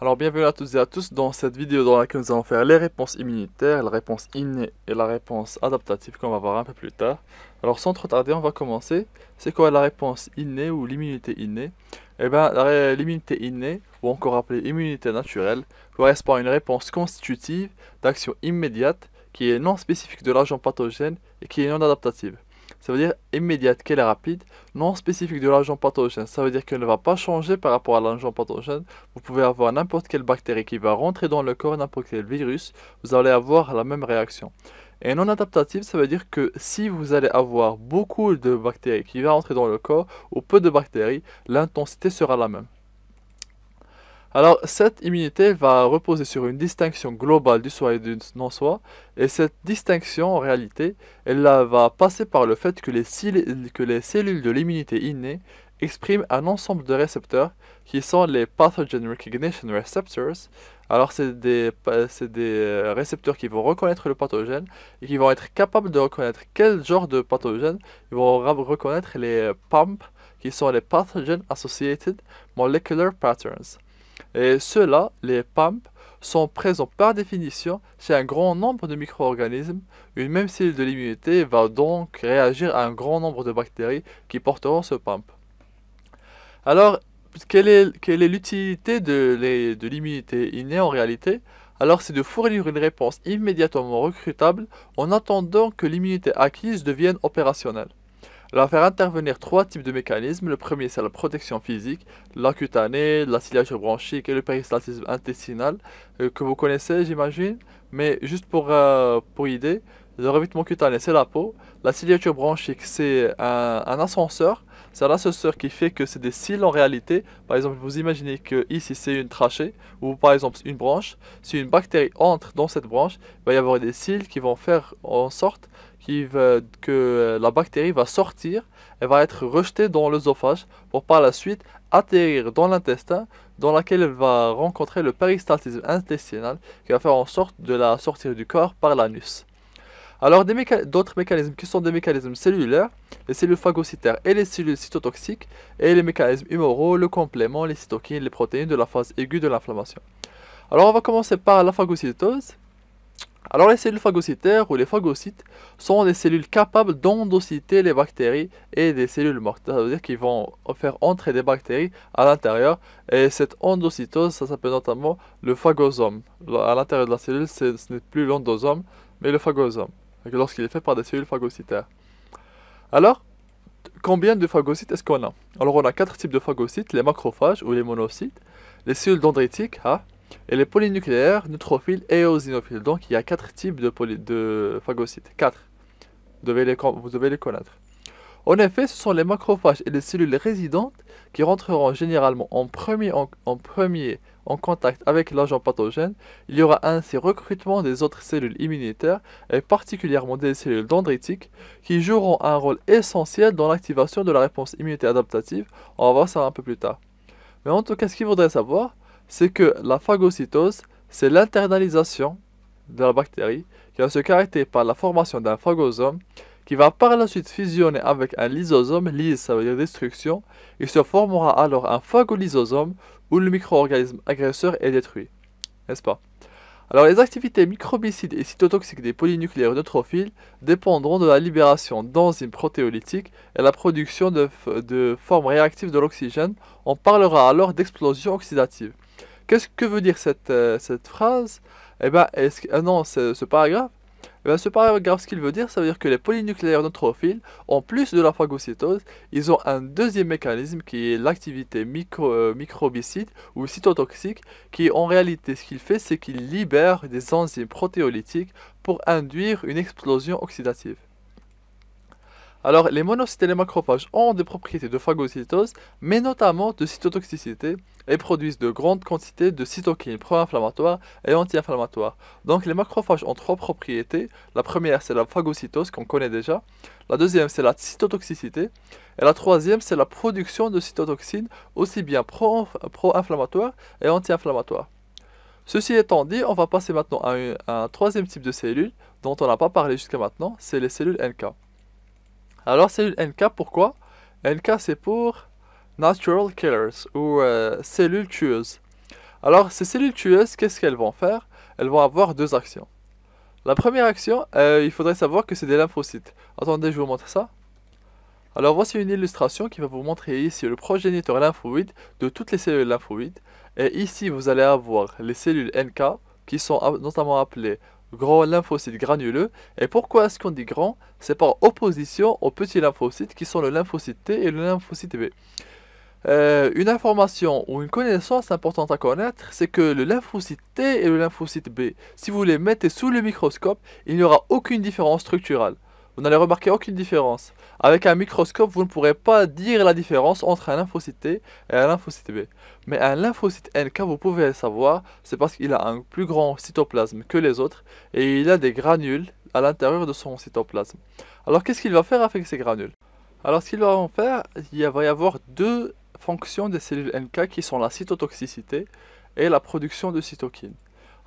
Alors bienvenue à toutes et à tous dans cette vidéo dans laquelle nous allons faire les réponses immunitaires, la réponse innée et la réponse adaptative qu'on va voir un peu plus tard. Alors sans trop tarder, on va commencer. C'est quoi la réponse innée ou l'immunité innée? Eh bien, l'immunité innée, ou encore appelée immunité naturelle, correspond à une réponse constitutive d'action immédiate qui est non spécifique de l'agent pathogène et qui est non adaptative. Ça veut dire immédiate qu'elle est rapide, non spécifique de l'agent pathogène. Ça veut dire qu'elle ne va pas changer par rapport à l'agent pathogène. Vous pouvez avoir n'importe quelle bactérie qui va rentrer dans le corps, n'importe quel virus, vous allez avoir la même réaction. Et non adaptative, ça veut dire que si vous allez avoir beaucoup de bactéries qui vont rentrer dans le corps ou peu de bactéries, l'intensité sera la même. Alors, cette immunité va reposer sur une distinction globale du soi et du non-soi, et cette distinction, en réalité, va passer par le fait que les cellules de l'immunité innée expriment un ensemble de récepteurs qui sont les Pathogen Recognition Receptors. Alors, c'est des récepteurs qui vont reconnaître le pathogène et qui vont être capables de reconnaître quel genre de pathogène. Ils vont reconnaître les PAMP, qui sont les Pathogen Associated Molecular Patterns. Et ceux-là, les PAMP, sont présents par définition chez un grand nombre de micro-organismes. Une même cellule de l'immunité va donc réagir à un grand nombre de bactéries qui porteront ce PAMP. Alors, quelle est l'utilité de l'immunité innée en réalité? Alors, c'est de fournir une réponse immédiatement recrutable en attendant que l'immunité acquise devienne opérationnelle. Elle va faire intervenir trois types de mécanismes. Le premier, c'est la protection physique, la cutanée, la ciliature bronchique et le péristaltisme intestinal, que vous connaissez, j'imagine. Mais juste pour idée, le revêtement cutané, c'est la peau. La ciliature bronchique, c'est un ascenseur. C'est un ascenseur qui fait que c'est des cils en réalité. Par exemple, vous imaginez que ici, c'est une trachée, ou par exemple une branche. Si une bactérie entre dans cette branche, il va y avoir des cils qui vont faire en sorte que la bactérie va sortir, elle va être rejetée dans l'œsophage pour par la suite atterrir dans l'intestin, dans laquelle elle va rencontrer le péristaltisme intestinal qui va faire en sorte de la sortir du corps par l'anus. Alors d'autres mécanismes qui sont des mécanismes cellulaires, les cellules phagocytaires et les cellules cytotoxiques, et les mécanismes humoraux, le complément, les cytokines, les protéines de la phase aiguë de l'inflammation. Alors on va commencer par la phagocytose. Alors les cellules phagocytaires ou les phagocytes sont des cellules capables d'endocyter les bactéries et des cellules mortes. Ça veut dire qu'ils vont faire entrer des bactéries à l'intérieur. Et cette endocytose, ça s'appelle notamment le phagosome. À l'intérieur de la cellule, ce n'est plus l'endosome, mais le phagosome, lorsqu'il est fait par des cellules phagocytaires. Alors, combien de phagocytes est-ce qu'on a? Alors on a quatre types de phagocytes, les macrophages ou les monocytes, les cellules dendritiques, et les polynucléaires, neutrophiles et eosinophiles. Donc il y a quatre types de phagocytes. Quatre. Vous devez les connaître. En effet, ce sont les macrophages et les cellules résidentes qui rentreront généralement en premier en contact avec l'agent pathogène. Il y aura ainsi recrutement des autres cellules immunitaires et particulièrement des cellules dendritiques qui joueront un rôle essentiel dans l'activation de la réponse immunitaire adaptative. On va voir ça un peu plus tard. Mais en tout cas, ce qu'il faudrait savoir, c'est que la phagocytose, c'est l'internalisation de la bactérie qui va se caractériser par la formation d'un phagosome qui va par la suite fusionner avec un lysosome. Lyse, ça veut dire destruction. Il se formera alors un phagolysosome où le micro-organisme agresseur est détruit. N'est-ce pas? Alors les activités microbicides et cytotoxiques des polynucléaires neutrophiles dépendront de la libération d'enzymes protéolytiques et la production de formes réactives de l'oxygène. On parlera alors d'explosion oxydative. Qu'est-ce que veut dire cette phrase? Eh bien, non, ce paragraphe. Eh bien, ce paragraphe, ce qu'il veut dire, ça veut dire que les polynucléaires neutrophiles, en plus de la phagocytose, ils ont un deuxième mécanisme qui est l'activité microbicide ou cytotoxique, qui en réalité, ce qu'il fait, c'est qu'il libère des enzymes protéolytiques pour induire une explosion oxydative. Alors, les monocytes et les macrophages ont des propriétés de phagocytose, mais notamment de cytotoxicité, et produisent de grandes quantités de cytokines pro-inflammatoires et anti-inflammatoires. Donc, les macrophages ont trois propriétés. La première, c'est la phagocytose, qu'on connaît déjà. La deuxième, c'est la cytotoxicité. Et la troisième, c'est la production de cytotoxines, aussi bien pro-inflammatoires et anti-inflammatoires. Ceci étant dit, on va passer maintenant à un troisième type de cellules, dont on n'a pas parlé jusqu'à maintenant, c'est les cellules NK. Alors, cellules NK, pourquoi? NK, c'est pour Natural Killers ou cellules tueuses. Alors, ces cellules tueuses, qu'est-ce qu'elles vont faire? Elles vont avoir deux actions. La première action, il faudrait savoir que c'est des lymphocytes. Attendez, je vous montre ça. Alors voici une illustration qui va vous montrer ici le progéniteur lymphoïde de toutes les cellules lymphoïdes. Et ici, vous allez avoir les cellules NK, qui sont notamment appelées grands lymphocytes granuleux. Et pourquoi est-ce qu'on dit grand? C'est par opposition aux petits lymphocytes qui sont le lymphocyte T et le lymphocyte B. Une information ou une connaissance importante à connaître, c'est que le lymphocyte T et le lymphocyte B, si vous les mettez sous le microscope, il n'y aura aucune différence structurelle. Vous n'allez remarquer aucune différence. Avec un microscope, vous ne pourrez pas dire la différence entre un lymphocyte T et un lymphocyte B. Mais un lymphocyte NK, vous pouvez le savoir, c'est parce qu'il a un plus grand cytoplasme que les autres et il a des granules à l'intérieur de son cytoplasme. Alors qu'est-ce qu'il va faire avec ces granules? Alors ce qu'il va en faire, il va y avoir deux fonctions des cellules NK qui sont la cytotoxicité et la production de cytokines.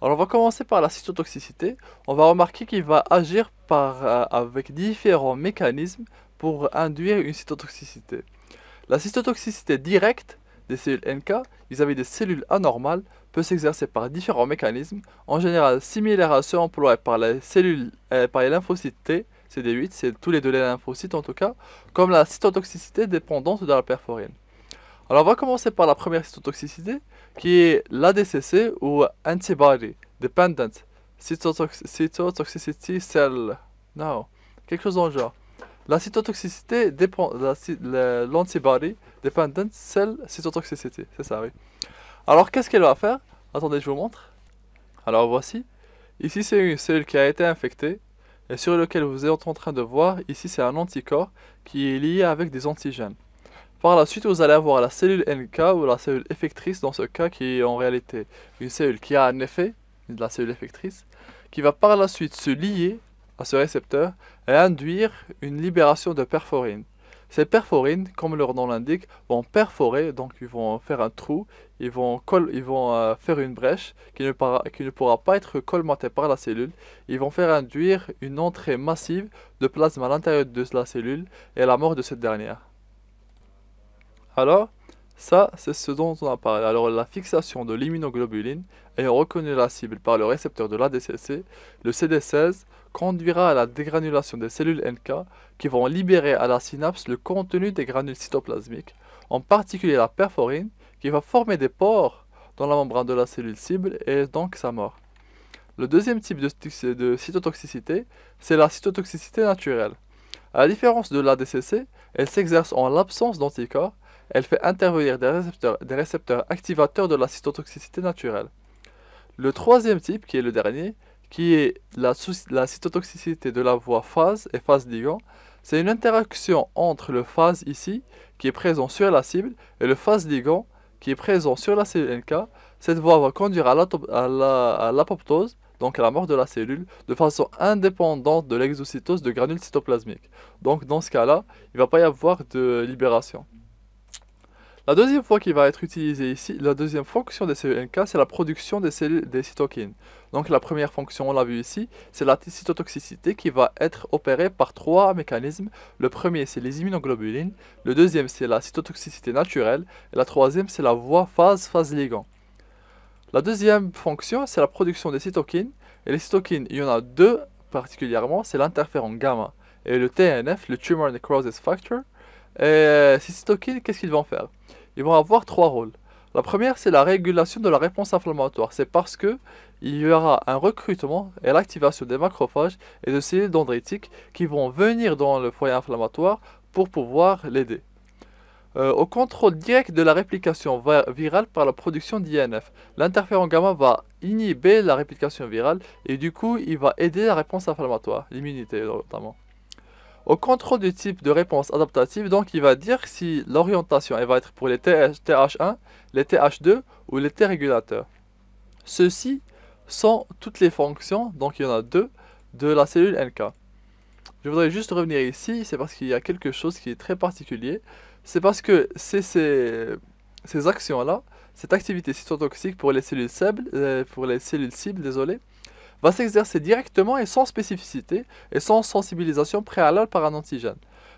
Alors on va commencer par la cytotoxicité. On va remarquer qu'il va agir avec différents mécanismes pour induire une cytotoxicité. La cytotoxicité directe des cellules NK vis-à-vis des cellules anormales peut s'exercer par différents mécanismes, en général similaires à ceux employés par les lymphocytes T, CD8, c'est tous les deux les lymphocytes en tout cas, comme la cytotoxicité dépendante de la perforine. Alors on va commencer par la première cytotoxicité qui est l'ADCC ou Antibody Dependent Cytotoxicity Cell. Non, quelque chose dans le genre. La cytotoxicité dépend l'antibody Dependent Cell Cytotoxicity, c'est ça, oui. Alors qu'est-ce qu'elle va faire? Attendez, je vous montre. Alors voici. Ici c'est une cellule qui a été infectée et sur lequel vous êtes en train de voir, ici c'est un anticorps qui est lié avec des antigènes. Par la suite, vous allez avoir la cellule NK ou la cellule effectrice dans ce cas qui est en réalité une cellule qui a un effet de la cellule effectrice qui va par la suite se lier à ce récepteur et induire une libération de perforines. Ces perforines, comme leur nom l'indique, vont perforer, donc ils vont faire un trou, ils vont faire une brèche qui ne pourra pas être colmatée par la cellule. Ils vont faire induire une entrée massive de plasme à l'intérieur de la cellule et la mort de cette dernière. Alors, ça, c'est ce dont on a parlé. Alors, la fixation de l'immunoglobuline ayant reconnu la cible par le récepteur de l'ADCC, le CD16 conduira à la dégranulation des cellules NK qui vont libérer à la synapse le contenu des granules cytoplasmiques, en particulier la perforine, qui va former des pores dans la membrane de la cellule cible et donc sa mort. Le deuxième type de cytotoxicité, c'est la cytotoxicité naturelle. À la différence de l'ADCC, elle s'exerce en l'absence d'anticorps. Elle fait intervenir des récepteurs activateurs de la cytotoxicité naturelle. Le troisième type, qui est le dernier, qui est la cytotoxicité de la voie phase et phase ligand, c'est une interaction entre le phase ici, qui est présent sur la cible, et le phase ligand, qui est présent sur la cellule NK. Cette voie va conduire à l'apoptose, donc à la mort de la cellule, de façon indépendante de l'exocytose de granules cytoplasmiques. Donc dans ce cas-là, il ne va pas y avoir de libération. La deuxième fois qui va être utilisée ici, la deuxième fonction des cellules NK, c'est la production des cytokines. Donc la première fonction, on l'a vu ici, c'est la cytotoxicité qui va être opérée par trois mécanismes. Le premier, c'est les immunoglobulines. Le deuxième, c'est la cytotoxicité naturelle. Et la troisième, c'est la voie phase ligand. La deuxième fonction, c'est la production des cytokines. Et les cytokines, il y en a deux particulièrement, c'est l'interféron gamma et le TNF, le Tumor Necrosis Factor. Et ces cytokines, qu'est-ce qu'ils vont faire? Ils vont avoir trois rôles. La première, c'est la régulation de la réponse inflammatoire. C'est parce que il y aura un recrutement et l'activation des macrophages et de cellules dendritiques qui vont venir dans le foyer inflammatoire pour pouvoir l'aider. Au contrôle direct de la réplication virale par la production d'INF. L'interféron gamma va inhiber la réplication virale et du coup, il va aider la réponse inflammatoire, l'immunité notamment. Au contrôle du type de réponse adaptative, donc il va dire si l'orientation elle va être pour les TH1, les TH2 ou les T régulateurs. Ceux-ci sont toutes les fonctions, donc il y en a deux, de la cellule NK. Je voudrais juste revenir ici, c'est parce qu'il y a quelque chose qui est très particulier. C'est parce que ces actions-là, cette activité cytotoxique pour les cellules cibles, désolé, va s'exercer directement et sans spécificité et sans sensibilisation préalable par un antigène.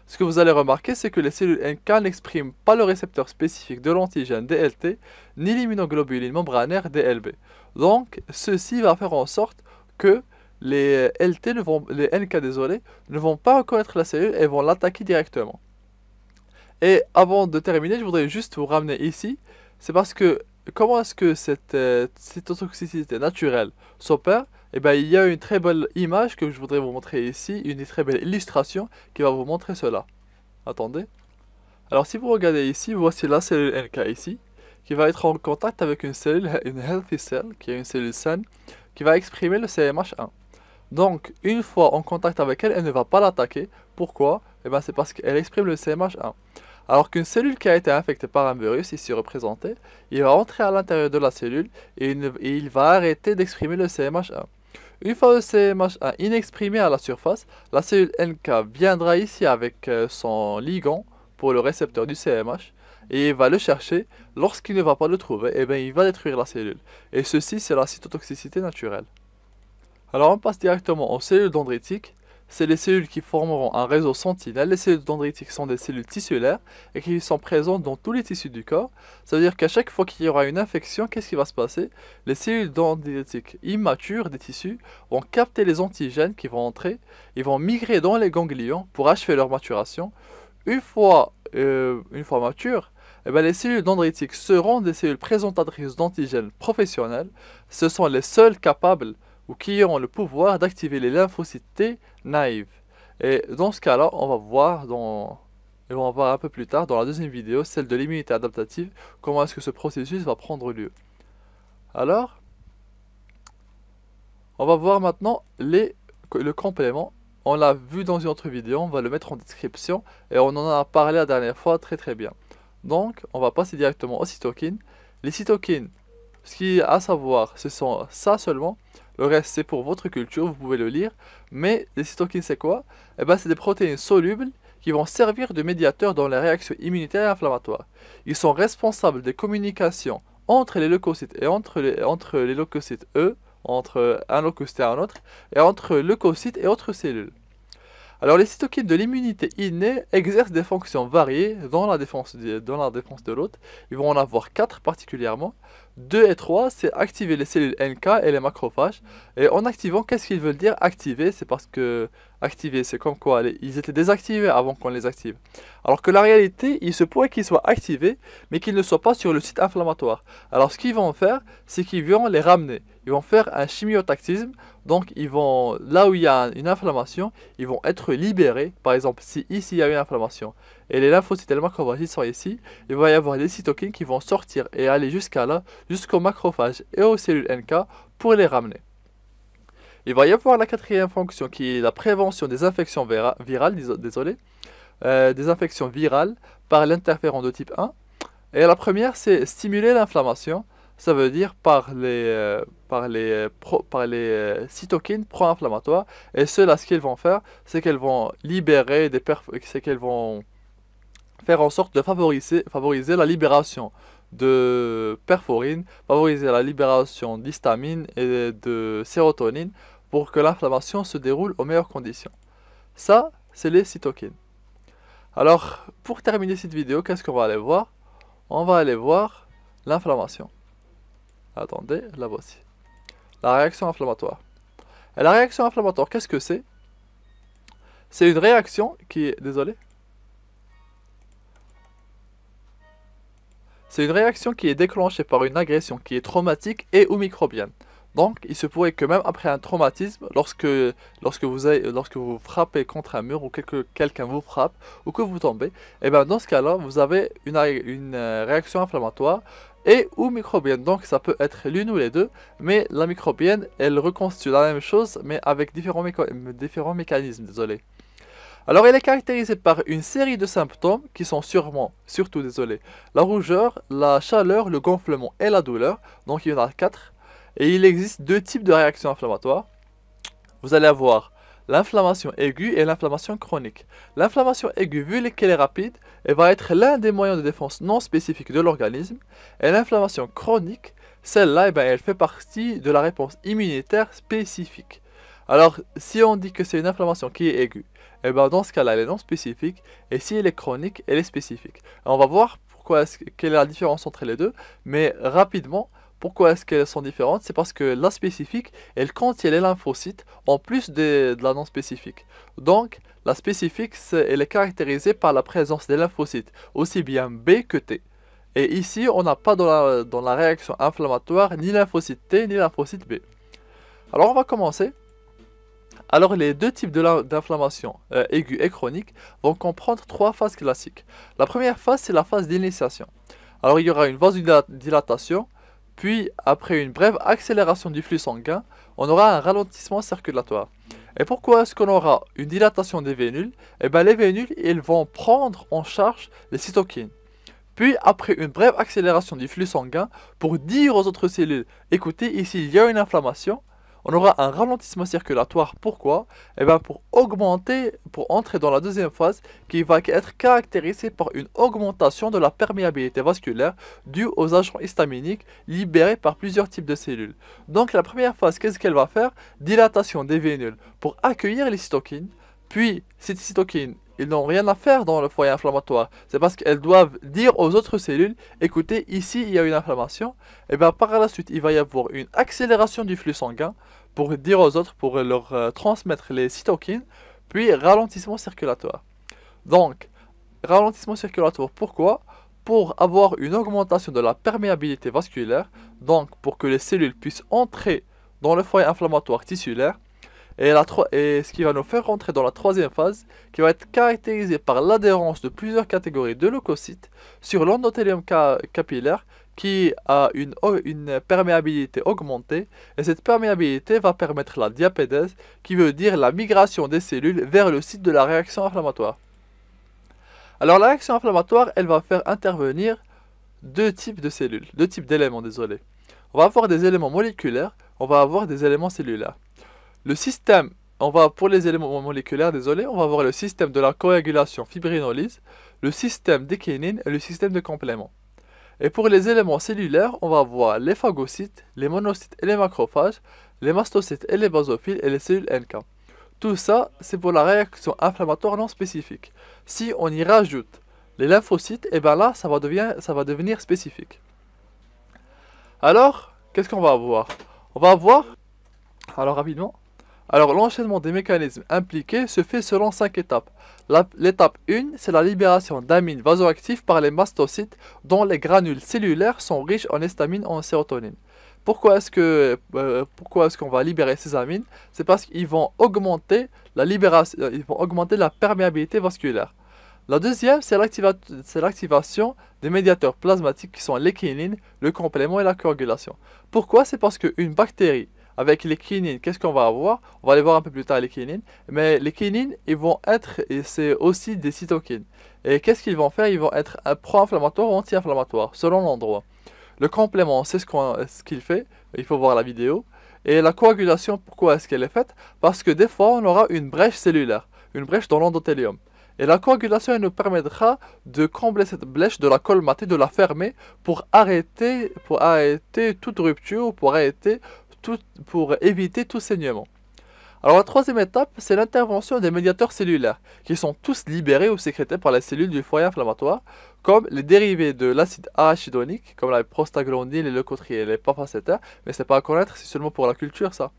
ce que vous allez remarquer, c'est que les cellules NK n'expriment pas le récepteur spécifique de l'antigène DLT, ni l'immunoglobuline membranaire DLB. Donc, ceci va faire en sorte que les les NK, désolé, ne vont pas reconnaître la cellule et vont l'attaquer directement. Et avant de terminer, je voudrais juste vous ramener ici. C'est parce que, comment est-ce que cette cytotoxicité naturelle s'opère? Eh bien, il y a une très belle image que je voudrais vous montrer ici, une très belle illustration qui va vous montrer cela. Attendez. Alors, si vous regardez ici, voici la cellule NK ici, qui va être en contact avec une cellule, une healthy cell, qui est une cellule saine, qui va exprimer le CMH1. Donc, une fois en contact avec elle, elle ne va pas l'attaquer. Pourquoi? Eh bien, c'est parce qu'elle exprime le CMH1. Alors qu'une cellule qui a été infectée par un virus, ici représenté, il va entrer à l'intérieur de la cellule et il va arrêter d'exprimer le CMH1. Une fois le CMH1 inexprimé à la surface, la cellule NK viendra ici avec son ligand pour le récepteur du CMH et il va le chercher. Lorsqu'il ne va pas le trouver, eh bien, il va détruire la cellule. Et ceci, c'est la cytotoxicité naturelle. Alors on passe directement aux cellules dendritiques. C'est les cellules qui formeront un réseau sentinelle. Les cellules dendritiques sont des cellules tissulaires et qui sont présentes dans tous les tissus du corps. Ça veut dire qu'à chaque fois qu'il y aura une infection, qu'est-ce qui va se passer? Les cellules dendritiques immatures des tissus vont capter les antigènes qui vont entrer, ils vont migrer dans les ganglions pour achever leur maturation. Une fois matures, eh ben, les cellules dendritiques seront des cellules présentatrices d'antigènes professionnels. Ce sont les seules capables ou qui ont le pouvoir d'activer les lymphocytes T naïves. Et dans ce cas-là, on va voir un peu plus tard dans la deuxième vidéo, celle de l'immunité adaptative, comment est-ce que ce processus va prendre lieu. Alors, on va voir maintenant le complément. On l'a vu dans une autre vidéo, on va le mettre en description et on en a parlé la dernière fois très bien. Donc, on va passer directement aux cytokines. Les cytokines, ce qui est à savoir, ce sont ça seulement. Le reste, c'est pour votre culture, vous pouvez le lire. Mais les cytokines, c'est quoi? Eh ben, c'est des protéines solubles qui vont servir de médiateurs dans les réactions immunitaires et inflammatoires. Ils sont responsables des communications entre les leucocytes et entre les leucocytes E, entre un leucocyte et un autre, et entre leucocytes et autres cellules. Alors les cytokines de l'immunité innée exercent des fonctions variées dans la défense de l'hôte. Ils vont en avoir 4 particulièrement. 2 et 3, c'est activer les cellules NK et les macrophages. Et en activant, qu'est-ce qu'ils veulent dire activer? C'est parce que activer, c'est comme quoi ils étaient désactivés avant qu'on les active. Alors que la réalité, il se pourrait qu'ils soient activés, mais qu'ils ne soient pas sur le site inflammatoire. Alors ce qu'ils vont faire, c'est qu'ils vont les ramener. Ils vont faire un chimiotactisme. Donc ils vont, là où il y a une inflammation, ils vont être libérés. Par exemple, si ici il y a une inflammation et les lymphocytes et les macrophages sont ici, il va y avoir des cytokines qui vont sortir et aller jusqu'à là, jusqu'aux macrophages et aux cellules NK pour les ramener. Il va y avoir la quatrième fonction qui est la prévention des infections virales, des infections virales par l'interféron de type 1. Et la première, c'est stimuler l'inflammation. Ça veut dire par les cytokines pro-inflammatoires. Et cela, ce qu'elles vont faire, c'est qu'elles vont libérer c'est qu'elles vont faire en sorte de favoriser la libération de perforine, favoriser la libération d'histamine et de sérotonine pour que l'inflammation se déroule aux meilleures conditions. Ça, c'est les cytokines. Alors, pour terminer cette vidéo, qu'est-ce qu'on va aller voir? On va aller voir l'inflammation. Attendez, la voici. La réaction inflammatoire. Et la réaction inflammatoire, qu'est-ce que c'est? C'est une réaction qui est... Désolé. C'est une réaction qui est déclenchée par une agression qui est traumatique et ou microbienne. Donc, il se pourrait que même après un traumatisme, lorsque vous frappez contre un mur ou quelqu'un vous frappe ou que vous tombez, et bien dans ce cas-là, vous avez une réaction inflammatoire et ou microbienne. Donc, ça peut être l'une ou les deux, mais la microbienne, elle reconstitue la même chose, mais avec différents mécanismes, désolé. Alors, elle est caractérisée par une série de symptômes qui sont surtout, la rougeur, la chaleur, le gonflement et la douleur. Donc, il y en a 4. Et il existe 2 types de réactions inflammatoires. Vous allez avoir l'inflammation aiguë et l'inflammation chronique. L'inflammation aiguë, vu qu'elle est rapide, elle va être l'un des moyens de défense non spécifiques de l'organisme. Et l'inflammation chronique, celle-là, elle fait partie de la réponse immunitaire spécifique. Alors, si on dit que c'est une inflammation qui est aiguë, et ben dans ce cas-là, elle est non spécifique, et si elle est chronique, elle est spécifique. Alors, on va voir quelle est la différence entre les deux, mais rapidement, pourquoi est-ce qu'elles sont différentes? C'est parce que la spécifique, elle contient les lymphocytes en plus de la non spécifique. Donc, la spécifique, elle est caractérisée par la présence des lymphocytes, aussi bien B que T. Et ici, on n'a pas dans la réaction inflammatoire ni lymphocyte T ni lymphocyte B. Alors, on va commencer. Alors, les deux types d'inflammation, aiguë et chronique, vont comprendre trois phases classiques. La première phase, c'est la phase d'initiation. Alors, il y aura une vasodilatation, puis après une brève accélération du flux sanguin, on aura un ralentissement circulatoire. Et pourquoi est-ce qu'on aura une dilatation des vénules? Eh bien, les vénules, ils vont prendre en charge les cytokines. Puis, après une brève accélération du flux sanguin, pour dire aux autres cellules, écoutez, ici il y a une inflammation, on aura un ralentissement circulatoire. Pourquoi? Eh bien, pour entrer dans la deuxième phase qui va être caractérisée par une augmentation de la perméabilité vasculaire due aux agents histaminiques libérés par plusieurs types de cellules. Donc, la première phase, qu'est-ce qu'elle va faire? Dilatation des vénules pour accueillir les cytokines. Puis, ces cytokines, ils n'ont rien à faire dans le foyer inflammatoire. C'est parce qu'elles doivent dire aux autres cellules, écoutez, ici il y a une inflammation. Et bien par la suite, il va y avoir une accélération du flux sanguin pour dire aux autres, pour leur transmettre les cytokines, puis ralentissement circulatoire. Donc, ralentissement circulatoire, pourquoi? Pour avoir une augmentation de la perméabilité vasculaire, donc pour que les cellules puissent entrer dans le foyer inflammatoire tissulaire. Et ce qui va nous faire rentrer dans la troisième phase, qui va être caractérisée par l'adhérence de plusieurs catégories de leucocytes sur l'endothélium capillaire qui a une perméabilité augmentée. Et cette perméabilité va permettre la diapédèse, qui veut dire la migration des cellules vers le site de la réaction inflammatoire. Alors la réaction inflammatoire, elle va faire intervenir deux types de cellules, deux types d'éléments, désolé. On va avoir des éléments moléculaires, on va avoir des éléments cellulaires. Le système, pour les éléments moléculaires, désolé, on va voir le système de la coagulation fibrinolyse, le système des kinines et le système de complément. Et pour les éléments cellulaires, on va voir les phagocytes, les monocytes et les macrophages, les mastocytes et les basophiles et les cellules NK. Tout ça, c'est pour la réaction inflammatoire non spécifique. Si on y rajoute les lymphocytes, et bien là, ça va devenir spécifique. Alors, qu'est-ce qu'on va avoir? On va avoir, alors rapidement, l'enchaînement des mécanismes impliqués se fait selon 5 étapes. L'étape 1, c'est la libération d'amines vasoactifs par les mastocytes dont les granules cellulaires sont riches en histamine et en sérotonine. Pourquoi est-ce qu'on va libérer ces amines? C'est parce qu'ils vont augmenter la perméabilité vasculaire. La deuxième, c'est l'activation des médiateurs plasmatiques qui sont les kinines, le complément et la coagulation. Pourquoi? C'est parce qu'une bactérie avec les kinines, qu'est-ce qu'on va avoir? On va aller voir un peu plus tard les kinines. Mais les kinines, c'est aussi des cytokines. Et qu'est-ce qu'ils vont faire? Ils vont être pro-inflammatoires ou anti-inflammatoires, selon l'endroit. Le complément, c'est ce qu'il fait. Il faut voir la vidéo. Et la coagulation, pourquoi est-ce qu'elle est faite? Parce que des fois, on aura une brèche cellulaire, une brèche dans l'endothélium. Et la coagulation, elle nous permettra de combler cette brèche, de la colmater, de la fermer pour arrêter toute rupture, pour éviter tout saignement. Alors la troisième étape, c'est l'intervention des médiateurs cellulaires, qui sont tous libérés ou sécrétés par les cellules du foyer inflammatoire, comme les dérivés de l'acide arachidonique, comme la prostaglandine, les leucotriens et les pampacétaires, mais c'est pas à connaître, c'est seulement pour la culture ça.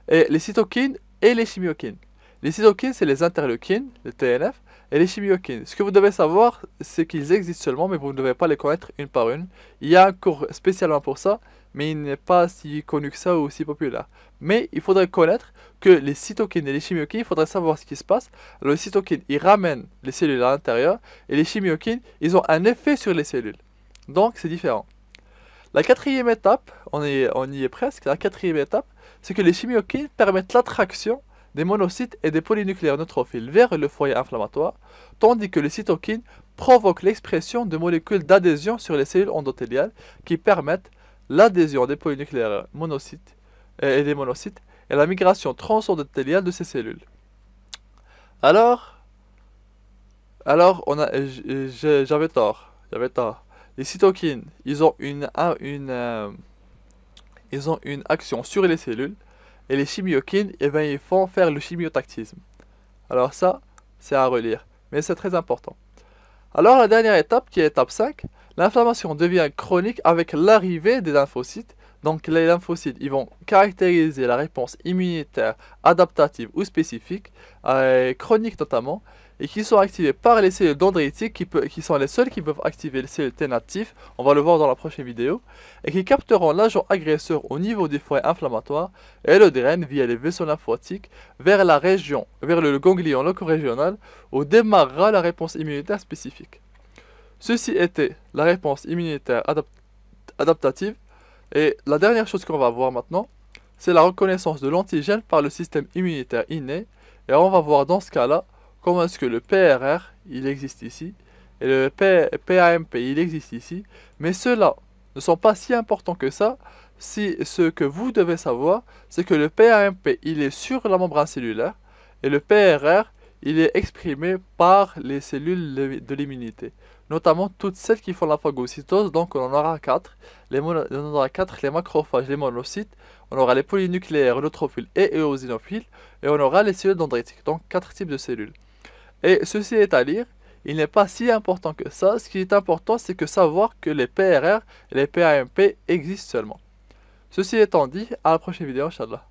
Et les cytokines et les chimiokines. Les cytokines, c'est les interleukines, les TNF, et les chimiokines. Ce que vous devez savoir, c'est qu'ils existent seulement, mais vous ne devez pas les connaître une par une. Il y a un cours spécialement pour ça, mais il n'est pas si connu que ça ou si populaire. Mais il faudrait connaître que les cytokines et les chimiokines, il faudrait savoir ce qui se passe. Alors les cytokines, ils ramènent les cellules à l'intérieur, et les chimiokines, ils ont un effet sur les cellules. Donc c'est différent. La quatrième étape, on y est presque, la quatrième étape, c'est que les chimiokines permettent l'attraction des monocytes et des polynucléaires neutrophiles vers le foyer inflammatoire, tandis que les cytokines provoquent l'expression de molécules d'adhésion sur les cellules endothéliales qui permettent l'adhésion des polynucléaires monocytes et des monocytes et la migration transendothéliale de ces cellules. Alors j'avais tort. Les cytokines, ils ont une action sur les cellules. Et les chimiokines, eh ben, ils font faire le chimiotactisme. Alors ça, c'est à relire, mais c'est très important. Alors la dernière étape, qui est étape 5, l'inflammation devient chronique avec l'arrivée des lymphocytes. Donc les lymphocytes, ils vont caractériser la réponse immunitaire adaptative ou spécifique, chronique notamment, et qui sont activés par les cellules dendritiques qui sont les seules qui peuvent activer les cellules T natifs, on va le voir dans la prochaine vidéo, et qui capteront l'agent agresseur au niveau du foyer inflammatoire et le drainent via les vaisseaux lymphatiques vers la région, vers le ganglion locorégional, où démarrera la réponse immunitaire spécifique. Ceci était la réponse immunitaire adaptative. Et la dernière chose qu'on va voir maintenant, c'est la reconnaissance de l'antigène par le système immunitaire inné. Et on va voir dans ce cas-là comment est-ce que le PRR, il existe ici, et le PAMP, il existe ici. Mais ceux-là ne sont pas si importants que ça. Si ce que vous devez savoir, c'est que le PAMP, il est sur la membrane cellulaire, et le PRR, il est exprimé par les cellules de l'immunité, notamment toutes celles qui font la phagocytose. Donc on en aura 4, on en aura 4, les macrophages, les monocytes, on aura les polynucléaires, neutrophiles et éosinophiles, et on aura les cellules dendritiques, donc 4 types de cellules. Et ceci est à lire, il n'est pas si important que ça. Ce qui est important, c'est que savoir que les PRR et les PAMP existent seulement. Ceci étant dit, à la prochaine vidéo, Inch'Allah.